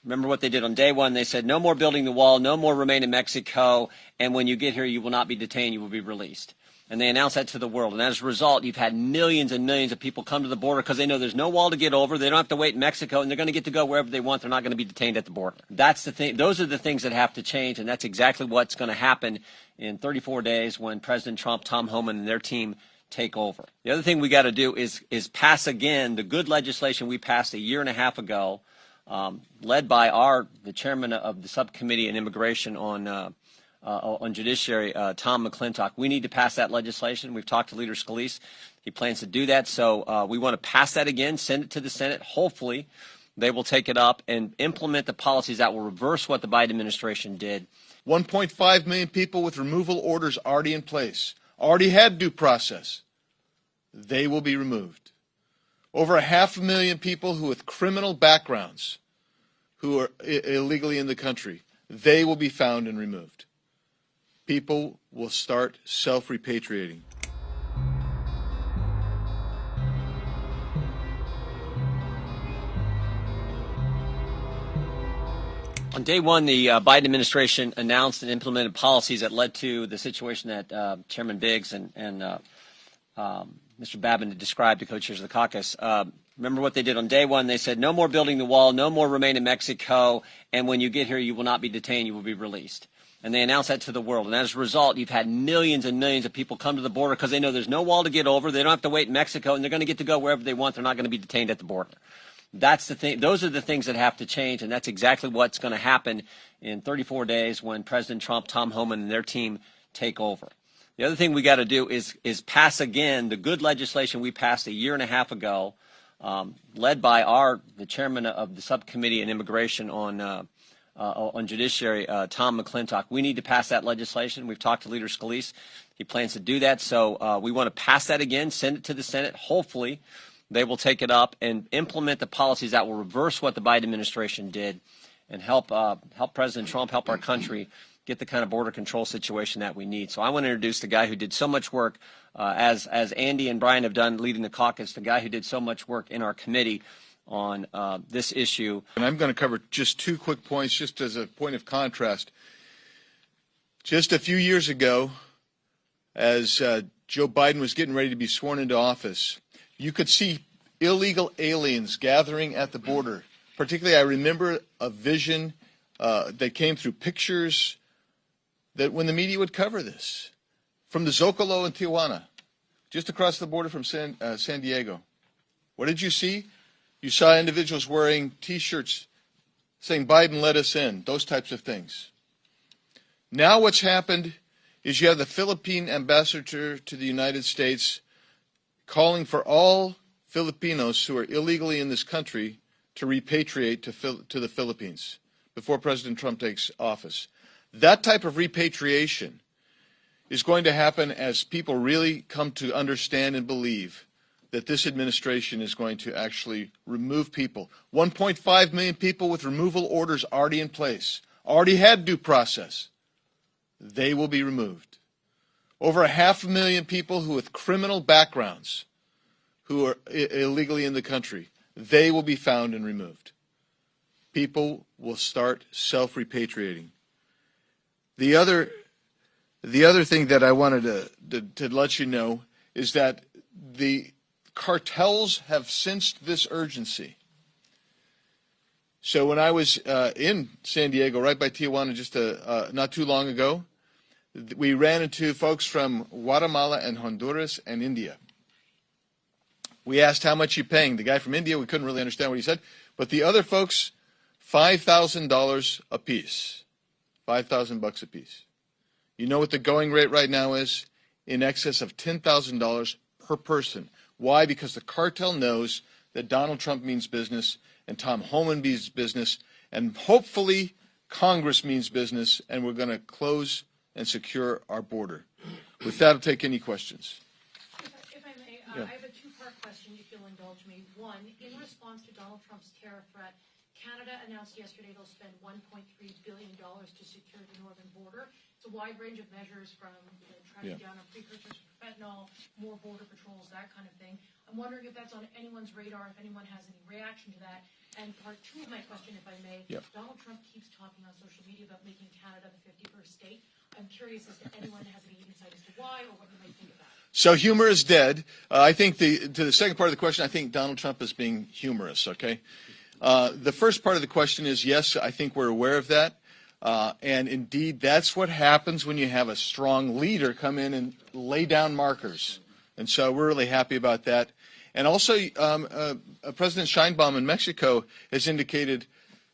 Remember what they did on day one? They said, no more building the wall, no more remain in Mexico, and when you get here, you will not be detained, you will be released. And they announced that to the world. And as a result, you've had millions and millions of people come to the border because they know there's no wall to get over. They don't have to wait in Mexico, and they're going to get to go wherever they want. They're not going to be detained at the border. That's the thing. Those are the things that have to change, and that's exactly what's going to happen in 34 days when President Trump, Tom Homan, and their team take over. The other thing we got to do is pass again the good legislation we passed a year and a half ago, led by the chairman of the subcommittee on immigration on judiciary, Tom McClintock. We need to pass that legislation. We've talked to Leader Scalise. He plans to do that. So we want to pass that again, send it to the Senate. Hopefully they will take it up and implement the policies that will reverse what the Biden administration did. 1.5 million people with removal orders already in place, already had due process. They will be removed. Over 500,000 people who with criminal backgrounds who are illegally in the country, they will be found and removed. People will start self-repatriating. On day one, the Biden administration announced and implemented policies that led to the situation that Chairman Biggs and Mr. Babin described to co-chairs of the caucus. Remember what they did on day one? They said, no more building the wall, no more remain in Mexico, and when you get here, you will not be detained, you will be released. And they announced that to the world. And as a result, you've had millions and millions of people come to the border because they know there's no wall to get over. They don't have to wait in Mexico, and they're going to get to go wherever they want. They're not going to be detained at the border. That's the thing. Those are the things that have to change, and that's exactly what's going to happen in 34 days when President Trump, Tom Homan, and their team take over. The other thing we got to do is pass again the good legislation we passed a year and a half ago, led by the chairman of the subcommittee on immigration on judiciary, Tom McClintock. We need to pass that legislation. We've talked to Leader Scalise. He plans to do that. So we want to pass that again, send it to the Senate. Hopefully they will take it up and implement the policies that will reverse what the Biden administration did and help President Trump, help our country get the kind of border control situation that we need. So I want to introduce the guy who did so much work, as Andy and Brian have done leading the caucus, the guy who did so much work in our committee on this issue. And I'm going to cover just two quick points, just as a point of contrast. Just a few years ago, as Joe Biden was getting ready to be sworn into office, you could see illegal aliens gathering at the border. Particularly, I remember a vision that came through pictures that when the media would cover this, from the Zocalo in Tijuana, just across the border from San Diego. What did you see? You saw individuals wearing T-shirts saying, Biden let us in, those types of things. Now what's happened is you have the Philippine ambassador to the United States calling for all Filipinos who are illegally in this country to repatriate to the Philippines before President Trump takes office. That type of repatriation is going to happen as people really come to understand and believe that this administration is going to actually remove people. 1.5 million people with removal orders already in place, already had due process. They will be removed. Over 500,000 people who with criminal backgrounds who are illegally in the country, they will be found and removed. People will start self-repatriating. The other thing that I wanted to let you know is that the cartels have sensed this urgency. So when I was in San Diego, right by Tijuana, just not too long ago, we ran into folks from Guatemala and Honduras and India. We asked how much you're paying. The guy from India, we couldn't really understand what he said. But the other folks, $5,000 a piece. $5,000 a piece. You know what the going rate right now is? In excess of $10,000 per person. Why? Because the cartel knows that Donald Trump means business and Tom Homan means business and hopefully Congress means business, and we're going to close and secure our border. With that, I'll take any questions. If I may, Yeah. I have a two-part question, if you'll indulge me. One, in response to Donald Trump's terror threat, Canada announced yesterday they'll spend $1.3 billion to secure the northern border. It's a wide range of measures from tracking down on precursors for fentanyl, more border patrols, that kind of thing. I'm wondering if that's on anyone's radar, if anyone has any reaction to that. And part two of my question, if I may, keeps talking on social media about making Canada the 51st state. I'm curious as to anyone has any insight as to why or what you might think about it. So humor is dead. I think to the second part of the question, I think Donald Trump is being humorous, okay? The first part of the question is, yes, I think we're aware of that. And indeed, that's what happens when you have a strong leader come in and lay down markers. And so we're really happy about that. And also, President Sheinbaum in Mexico has indicated,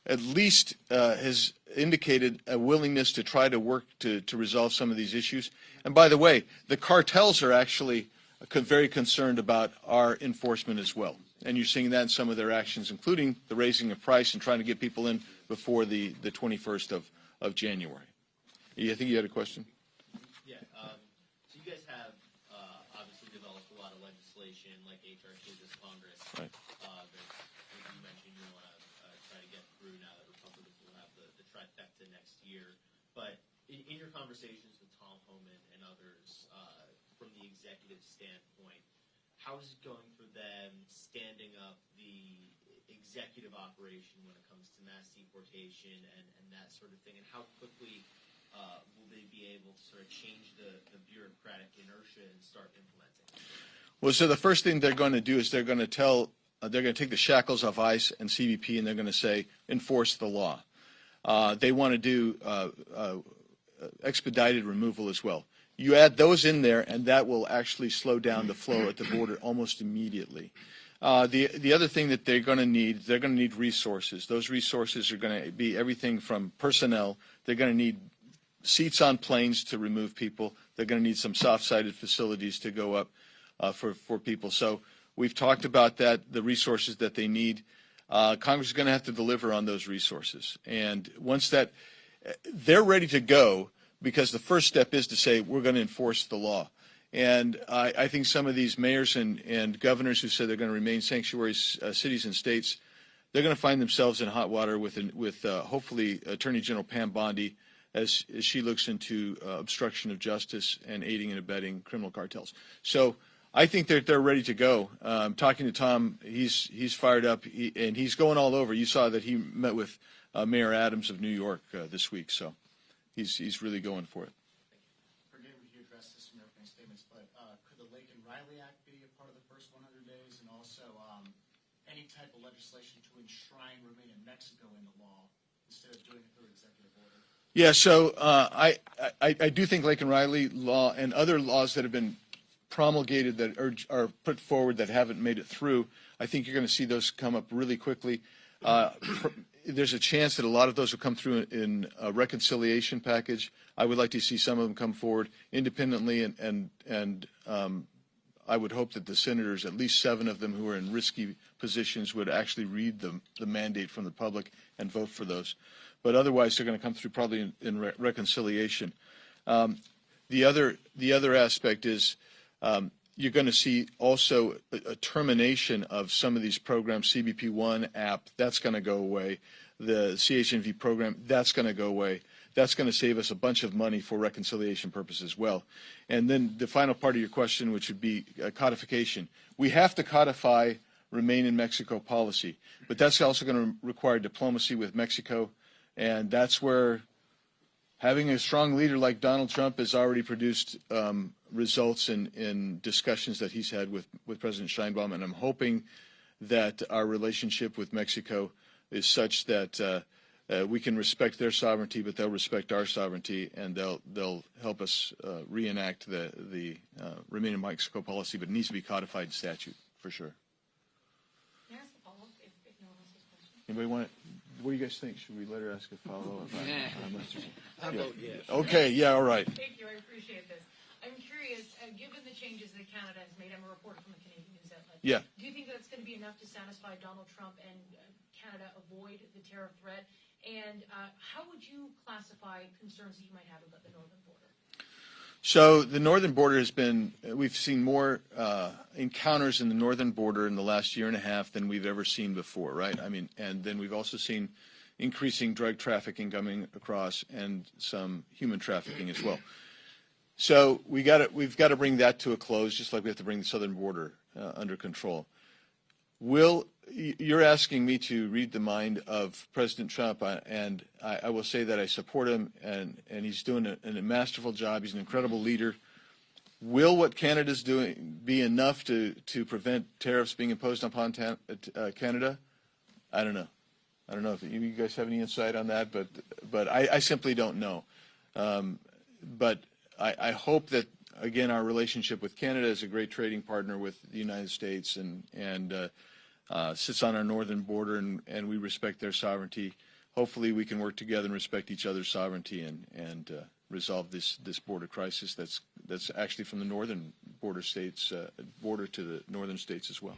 at least has indicated a willingness to try to work to resolve some of these issues. And by the way, the cartels are actually very concerned about our enforcement as well. And you're seeing that in some of their actions, including the raising of price and trying to get people in before the 21st of January. I think you had a question? Yeah. So you guys have obviously developed a lot of legislation like HR 2 this Congress. Right. That you mentioned you want to try to get through now that Republicans will have the trifecta next year. But in your conversations with Tom Homan and others from the executive standpoint, how is it going for them standing up the executive operation when it comes to mass deportation and that sort of thing? And how quickly will they be able to sort of change the bureaucratic inertia and start implementing? Well, so the first thing they're going to do is they're going to take the shackles off ICE and CBP, and they're going to say, enforce the law. They want to do expedited removal as well. You add those in there, and that will actually slow down the flow at the border almost immediately. The other thing that they're going to need resources. Those resources are going to be everything from personnel. They're going to need seats on planes to remove people. They're going to need some soft-sided facilities to go up for people. So we've talked about that, the resources that they need. Congress is going to have to deliver on those resources. And once they're ready to go, because the first step is to say we're going to enforce the law. And I think some of these mayors and governors who said they're going to remain sanctuary cities and states, they're going to find themselves in hot water with hopefully Attorney General Pam Bondi as she looks into obstruction of justice and aiding and abetting criminal cartels. So I think they're ready to go. Talking to Tom, he's fired up, and he's going all over. You saw that he met with Mayor Adams of New York this week, so he's really going for it. Forgive me if you addressed this in your opening statements, but could the Lake and Riley Act be a part of the first 100 days, and also any type of legislation to enshrine Remain in Mexico in the law instead of doing it through executive order? Yeah, so I do think Lake and Riley law and other laws that have been promulgated that are put forward that haven't made it through, I think you're going to see those come up really quickly. There's a chance that a lot of those will come through in a reconciliation package. I would like to see some of them come forward independently, and I would hope that the senators, at least 7 of them who are in risky positions, would actually read the mandate from the public and vote for those. But otherwise, they're going to come through probably in reconciliation. The other aspect is you're going to see also a termination of some of these programs. CBP One app, that's going to go away. The CHNV program, that's going to go away. That's going to save us a bunch of money for reconciliation purposes as well. And then the final part of your question, which would be codification. We have to codify Remain in Mexico policy, but that's also going to require diplomacy with Mexico, and that's where having a strong leader like Donald Trump has already produced results in discussions that he's had with President Sheinbaum, and I'm hoping that our relationship with Mexico is such that we can respect their sovereignty, but they'll respect our sovereignty, and they'll help us reenact the Remain in Mexico policy, but it needs to be codified in statute for sure. Can I ask a follow-up if no one else has questions? Anybody want to? What do you guys think? Should we let her ask a follow-up? I vote yes. Okay, yeah, all right. Thank you. I appreciate this. I'm curious, given the changes that Canada has made, I'm a reporter from the Canadian news outlet. Yeah. Do you think that's going to be enough to satisfy Donald Trump and Canada avoid the tariff threat? And how would you classify concerns that you might have about the northern border? So the northern border has been, we've seen more encounters in the northern border in the last year and a half than we've ever seen before, right? I mean, and then we've also seen increasing drug trafficking coming across and some human trafficking as well. So we've got to bring that to a close, just like we have to bring the southern border under control. You're asking me to read the mind of President Trump, and I will say that I support him, and he's doing a masterful job. He's an incredible leader. Will what Canada's doing be enough to prevent tariffs being imposed upon Canada? I don't know. I don't know if you guys have any insight on that, but I simply don't know. But I hope that, again, our relationship with Canada is a great trading partner with the United States and sits on our northern border, and we respect their sovereignty. Hopefully we can work together and respect each other's sovereignty and resolve this border crisis that's actually from the northern border states, border to the northern states as well.